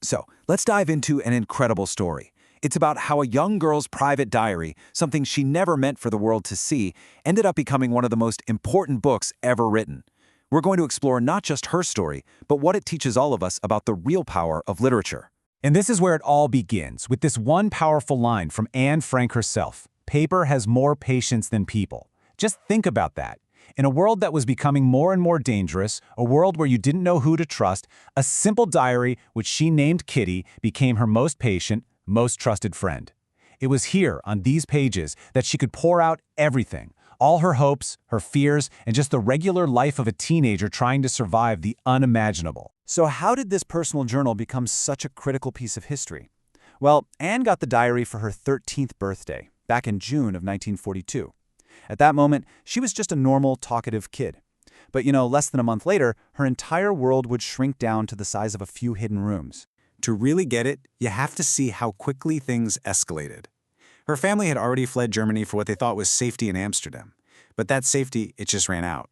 So, let's dive into an incredible story. It's about how a young girl's private diary, something she never meant for the world to see, ended up becoming one of the most important books ever written. We're going to explore not just her story, but what it teaches all of us about the real power of literature. And this is where it all begins, with this one powerful line from Anne Frank herself. Paper has more patience than people. Just think about that. In a world that was becoming more and more dangerous, a world where you didn't know who to trust, a simple diary, which she named Kitty, became her most patient, most trusted friend. It was here, on these pages, that she could pour out everything, all her hopes, her fears, and just the regular life of a teenager trying to survive the unimaginable. So how did this personal journal become such a critical piece of history? Well, Anne got the diary for her 13th birthday, back in June of 1942. At that moment, she was just a normal, talkative kid. But less than a month later, her entire world would shrink down to the size of a few hidden rooms. To really get it, you have to see how quickly things escalated. Her family had already fled Germany for what they thought was safety in Amsterdam. But that safety, it just ran out.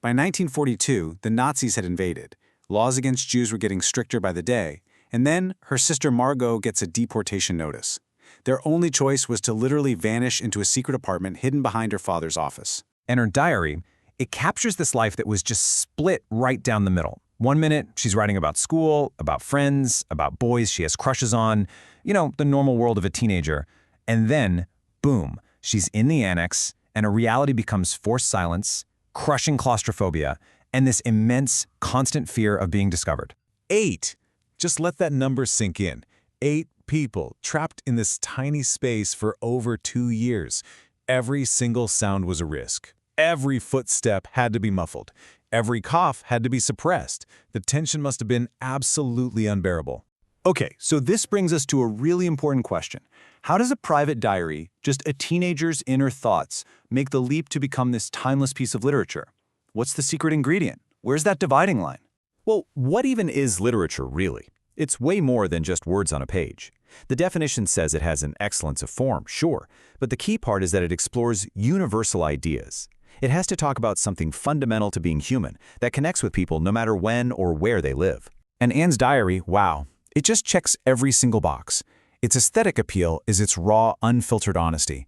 By 1942, the Nazis had invaded. Laws against Jews were getting stricter by the day. And then her sister Margot gets a deportation notice. Their only choice was to literally vanish into a secret apartment hidden behind her father's office. And her diary, it captures this life that was just split right down the middle. One minute, she's writing about school, about friends, about boys she has crushes on, the normal world of a teenager. And then, boom, she's in the annex, and her reality becomes forced silence, crushing claustrophobia, and this immense, constant fear of being discovered. 8. Just let that number sink in. 8 people trapped in this tiny space for over 2 years. Every single sound was a risk. Every footstep had to be muffled. Every cough had to be suppressed. The tension must have been absolutely unbearable. Okay, so this brings us to a really important question. How does a private diary, just a teenager's inner thoughts, make the leap to become this timeless piece of literature? What's the secret ingredient? Where's that dividing line? Well, what even is literature, really? It's way more than just words on a page. The definition says it has an excellence of form, sure, but the key part is that it explores universal ideas. It has to talk about something fundamental to being human that connects with people no matter when or where they live. And Anne's diary, wow, it just checks every single box. Its aesthetic appeal is its raw, unfiltered honesty.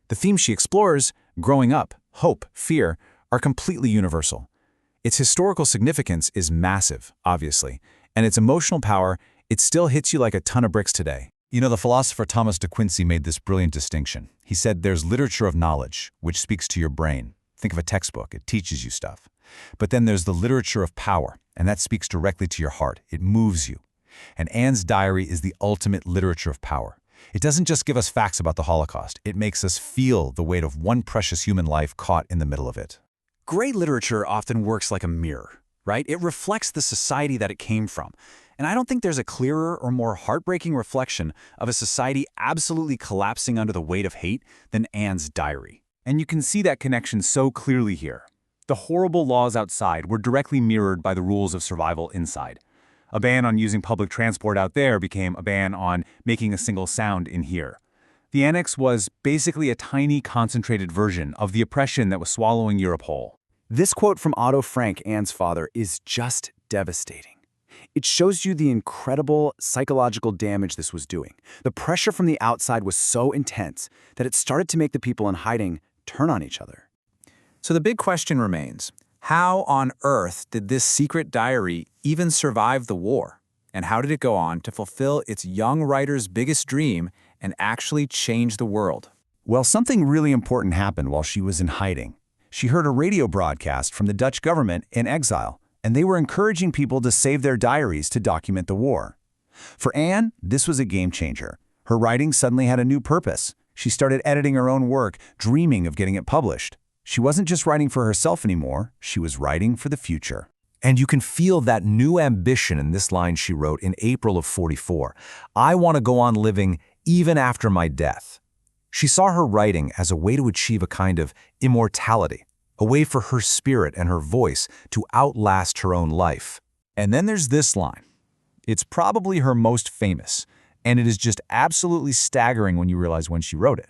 The themes she explores, growing up, hope, fear, are completely universal. Its historical significance is massive, obviously, and its emotional power, it still hits you like a ton of bricks today. The philosopher Thomas de Quincey made this brilliant distinction. He said there's literature of knowledge, which speaks to your brain. Think of a textbook, it teaches you stuff. But then there's the literature of power, and that speaks directly to your heart. It moves you. And Anne's diary is the ultimate literature of power. It doesn't just give us facts about the Holocaust, it makes us feel the weight of one precious human life caught in the middle of it. Great literature often works like a mirror, right? It reflects the society that it came from. And I don't think there's a clearer or more heartbreaking reflection of a society absolutely collapsing under the weight of hate than Anne's diary. And you can see that connection so clearly here. The horrible laws outside were directly mirrored by the rules of survival inside. A ban on using public transport out there became a ban on making a single sound in here. The annex was basically a tiny, concentrated version of the oppression that was swallowing Europe whole. This quote from Otto Frank, Anne's father, is just devastating. It shows you the incredible psychological damage this was doing. The pressure from the outside was so intense that it started to make the people in hiding turn on each other. So the big question remains, how on earth did this secret diary even survive the war? And how did it go on to fulfill its young writer's biggest dream and actually change the world? Well, something really important happened while she was in hiding. She heard a radio broadcast from the Dutch government in exile, and they were encouraging people to save their diaries to document the war. For Anne, this was a game changer. Her writing suddenly had a new purpose. She started editing her own work, dreaming of getting it published. She wasn't just writing for herself anymore, she was writing for the future. And you can feel that new ambition in this line she wrote in April of '44. I want to go on living even after my death. She saw her writing as a way to achieve a kind of immortality, a way for her spirit and her voice to outlast her own life. And then there's this line. It's probably her most famous, and it is just absolutely staggering when you realize when she wrote it.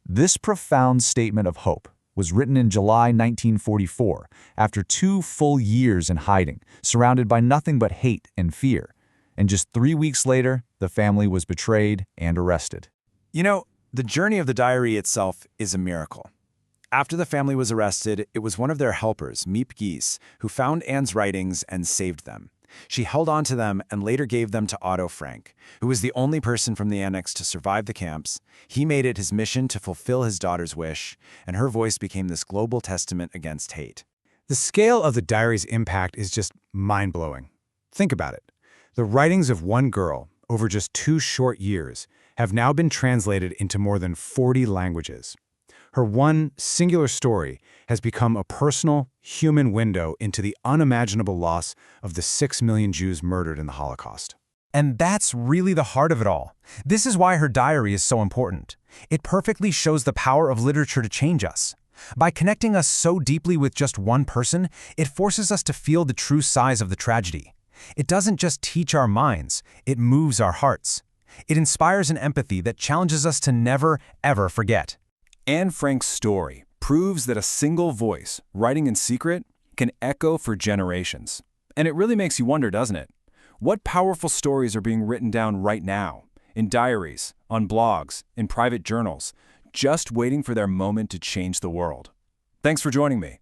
This profound statement of hope was written in July 1944, after 2 full years in hiding, surrounded by nothing but hate and fear. And just 3 weeks later, the family was betrayed and arrested. You know, the journey of the diary itself is a miracle. After the family was arrested, it was one of their helpers, Miep Gies, who found Anne's writings and saved them. She held on to them and later gave them to Otto Frank, who was the only person from the annex to survive the camps. He made it his mission to fulfill his daughter's wish, and her voice became this global testament against hate. The scale of the diary's impact is just mind-blowing. Think about it. The writings of one girl, over just 2 short years, have now been translated into more than 40 languages. Her one singular story has become a personal, human window into the unimaginable loss of the 6 million Jews murdered in the Holocaust. And that's really the heart of it all. This is why her diary is so important. It perfectly shows the power of literature to change us. By connecting us so deeply with just one person, it forces us to feel the true size of the tragedy. It doesn't just teach our minds, it moves our hearts. It inspires an empathy that challenges us to never, ever forget. Anne Frank's story proves that a single voice, writing in secret, can echo for generations. And it really makes you wonder, doesn't it? What powerful stories are being written down right now, in diaries, on blogs, in private journals, just waiting for their moment to change the world? Thanks for joining me.